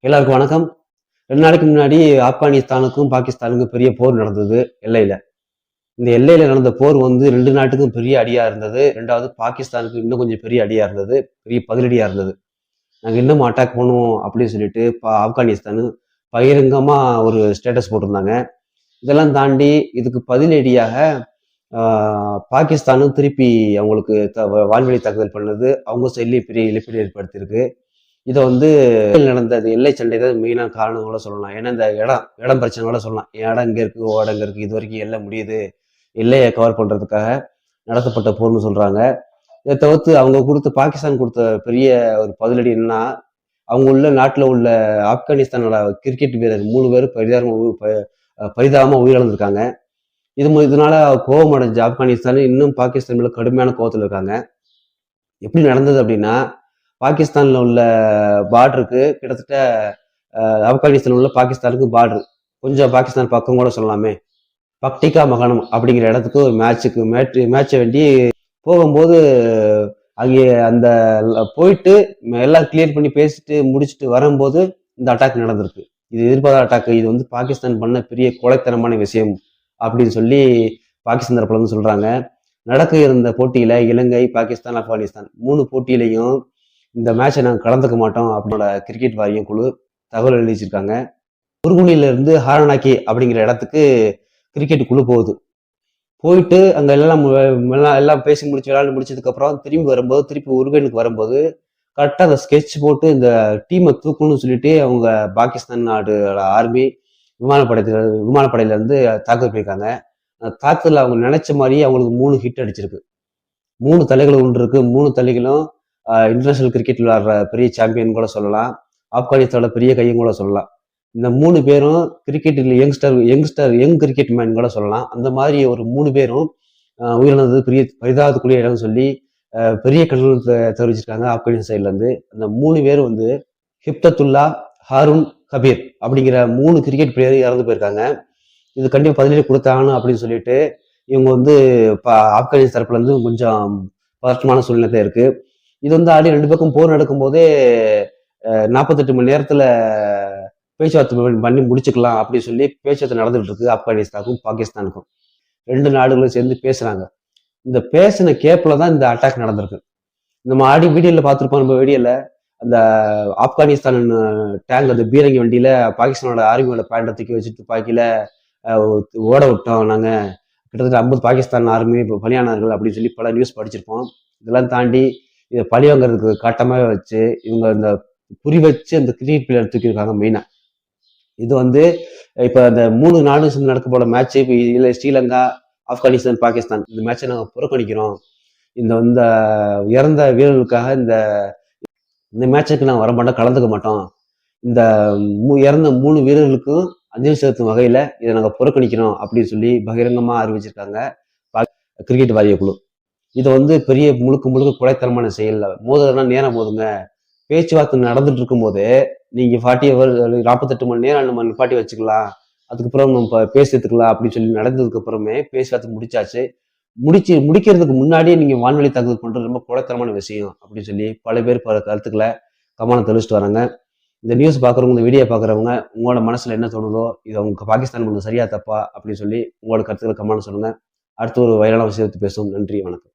எல்லாருக்கும் வணக்கம். 2 நாளைக்கு முன்னாடி ஆப்கானிஸ்தானுக்கும் பாகிஸ்தானுக்கும் பெரிய போர் நடந்தது எல்லையில. இந்த எல்லையில நடந்த போர் வந்து 2 நாட்டுக்கும் பெரிய அடியா இருந்தது. 2வது பாகிஸ்தானுக்கு இன்னும் கொஞ்சம் பெரிய அடியா இருந்தது. பெரிய பதிலடியா இருந்தது. நாங்க இன்னும் அட்டாக் பண்ணுவோம் அப்படின்னு சொல்லிட்டு ஆப்கானிஸ்தான் பகிரங்கமா ஒரு ஸ்டேட்டஸ் போட்டிருந்தாங்க. இதெல்லாம் தாண்டி இதுக்கு பதிலடியாக பாகிஸ்தானும் திருப்பி அவங்களுக்கு வான்வெளி தாக்குதல் பண்ணது. அவங்க சைட்லயும் பெரிய இழப்பீடு ஏற்படுத்தியிருக்கு. இதை வந்து நடந்த எல்லை சண்டை தான் மெயினான காரணம் கூட சொல்லலாம். ஏன்னா இந்த இடம் பிரச்சனை கூட சொல்லலாம். என் இடம் இங்கே இருக்கு, ஓ இடம் இங்கே இருக்கு, இது வரைக்கும் எல்லை முடியுது, எல்லையை கவர் பண்றதுக்காக நடத்தப்பட்ட போர்னு சொல்றாங்க. இதை தவிர்த்து அவங்க பாகிஸ்தான் கொடுத்த பெரிய ஒரு பதிலடி என்னன்னா, அவங்க உள்ள நாட்டில் உள்ள ஆப்கானிஸ்தானோட கிரிக்கெட் வீரர் 3 பேர் பரிதாபமா உயிரிழந்திருக்காங்க. இதனால கோபம் அடைஞ்ச ஆப்கானிஸ்தான் இன்னும் பாகிஸ்தான் மேல கடுமையான கோபத்தில் இருக்காங்க. எப்படி நடந்தது அப்படின்னா, பாகிஸ்தான்ல உள்ள பார்டருக்கு கிட்டத்தட்ட ஆப்கானிஸ்தான் உள்ள பாகிஸ்தானுக்கு பார்டர் கொஞ்சம் பாகிஸ்தான் பக்கம் கூட சொல்லலாமே. பக்டிகா மகானம் அப்படிங்கிற இடத்துக்கு ஒரு மேட்சை வேண்டி போகும்போது அங்கே அந்த போயிட்டு எல்லாம் கிளியர் பண்ணி பேசிட்டு முடிச்சுட்டு வரும்போது இந்த அட்டாக் நடந்திருக்கு. இது எதிர்பாராத அட்டாக். இது வந்து பாகிஸ்தான் பண்ண பெரிய கொலைத்தனமான விஷயம் அப்படின்னு சொல்லி பாகிஸ்தான் தரப்புல வந்து சொல்றாங்க. நடக்க இருந்த போட்டியில இலங்கை, பாகிஸ்தான், ஆப்கானிஸ்தான் 3 போட்டியிலையும் இந்த மேட்சை நாங்கள் கலந்துக்க மாட்டோம் அப்படின்னோட கிரிக்கெட் வாரியம் குழு தகவல் எழுதிச்சிருக்காங்க. குர்குனில இருந்து ஹாரனாக்கி அப்படிங்கிற இடத்துக்கு கிரிக்கெட் குழு போகுது. போயிட்டு அங்க எல்லாம் பேசி விளையாண்டு முடிச்சதுக்கு அப்புறம் திருப்பி உருவேனுக்கு வரும்போது கரெக்டாக அந்த ஸ்கெட்ச் போட்டு இந்த டீமை தூக்கணும்னு சொல்லிட்டு அவங்க பாகிஸ்தான் நாட்டோட ஆர்மி விமானப்படையில இருந்து தாக்குதல் பண்ணியிருக்காங்க. தாக்குதல் அவங்க நினைச்ச மாதிரியே அவங்களுக்கு 3 ஹிட் அடிச்சிருக்கு. 3 தலைகள் ஒன்று இருக்கு. 3 தலைகளும் இன்டர்நேஷனல் கிரிக்கெட் விளையாடுற பெரிய சாம்பியன் கூட சொல்லலாம். ஆப்கானிஸ்தானோட பெரிய கையும் கூட சொல்லலாம். இந்த 3 பேரும் கிரிக்கெட்டில் யங் கிரிக்கெட் மேன் கூட சொல்லலாம். அந்த மாதிரி ஒரு 3 பேரும் உயிரிழந்தது பெரிய பரிதாபத்துக்குரிய இடம் சொல்லி பெரிய கண்டனம் தெரிவிச்சிருக்காங்க ஆப்கானிஸ்தான் சைட்ல இருந்து. அந்த 3 பேரும் வந்து ஹிப்தத்துல்லா, ஹாரூன் கபீர் அப்படிங்கிற 3 கிரிக்கெட் பிளேயர் இறந்து போயிருக்காங்க. இது கண்டிப்பா பதிலடி கொடுத்தாங்கன்னு அப்படின்னு சொல்லிட்டு இவங்க வந்து ஆப்கானிஸ்தான் தரப்புல இருந்து கொஞ்சம் பதற்றமான சூழ்நிலை இருக்கு. இது வந்து ஆடி 2 பக்கம் போர் நடக்கும் போதே 48 மணி நேரத்துல பேச்சுவார்த்தை பண்ணி முடிச்சுக்கலாம் அப்படின்னு சொல்லி பேச்சுவார்த்தை நடந்துட்டு இருக்கு ஆப்கானிஸ்தானுக்கும் பாகிஸ்தானுக்கும். 2 நாடுகளும் சேர்ந்து பேசுறாங்க. இந்த பேசின கேப்ல தான் இந்த அட்டாக் நடந்திருக்கு. நம்ம வீடியோல பார்த்துருப்போம். நம்ம வீடியோல அந்த ஆப்கானிஸ்தான் டேங்க் அந்த பீரங்கி வண்டியில பாகிஸ்தானோட ஆர்மியோட பேண்டை தூக்கி வச்சுட்டு துப்பாக்கியில ஓட விட்டோம் நாங்க, கிட்டத்தட்ட 50 பாகிஸ்தான் ஆர்மி பலியானார்கள் அப்படின்னு சொல்லி பல நியூஸ் படிச்சிருப்போம். இதெல்லாம் தாண்டி இதை பழி வாங்குறதுக்கு காட்டமாக வச்சு இவங்க இந்த குறி வச்சு அந்த கிரிக்கெட் பிளேயர் தூக்கியிருக்காங்க மெயினா. இது வந்து இப்ப இந்த 3 நாடும் சேர்ந்து நடக்க போற மேட்ச் இல்ல ஸ்ரீலங்கா, ஆப்கானிஸ்தான், பாகிஸ்தான் இந்த மேட்சை நாங்கள் புறக்கணிக்கிறோம். இந்த இறந்த வீரர்களுக்காக இந்த மேட்சுக்கு நாங்கள் வரமாட்டோம், கலந்துக்க மாட்டோம். இந்த இறந்த 3 வீரர்களுக்கும் அஞ்சலி செலுத்தும் வகையில இதை நாங்கள் புறக்கணிக்கிறோம் அப்படின்னு சொல்லி பகிரங்கமா அறிவிச்சிருக்காங்க கிரிக்கெட் வாரிய குழு. இதை வந்து பெரிய முழுக்க கொலைத்தனமான செயல். மோதுறதுனா நேரம் மோதுங்க. பேச்சுவார்த்தை நடந்துட்டு இருக்கும் போது நீங்க 48 மணி நேரம் நம்ம நிப்பாட்டி வச்சுக்கலாம், அதுக்கப்புறம் நம்ம பேசிட்டுக்கலாம் அப்படின்னு சொல்லி நடந்ததுக்கு அப்புறமே பேச்சுவார்த்தை முடிச்சாச்சு. முடிக்கிறதுக்கு முன்னாடியே நீங்க வான்வெளி தாக்குதல் பண்றது ரொம்ப கொலைத்தனமான விஷயம் அப்படின்னு சொல்லி பல பேர் பல கருத்துக்களை கமானம் தெளிச்சுட்டு வராங்க. இந்த நியூஸ் பாக்குறவங்க, இந்த வீடியோ பாக்குறவங்க, உங்களோட மனசுல என்ன தோணுதோ, இது அவங்க பாகிஸ்தான் பண்ணது சரியா தப்பா அப்படின்னு சொல்லி உங்களோட கருத்துக்களை கமானம் சொல்லுங்க. அடுத்து ஒரு வைரலான விஷயத்தை பேசுவோம். நன்றி, வணக்கம்.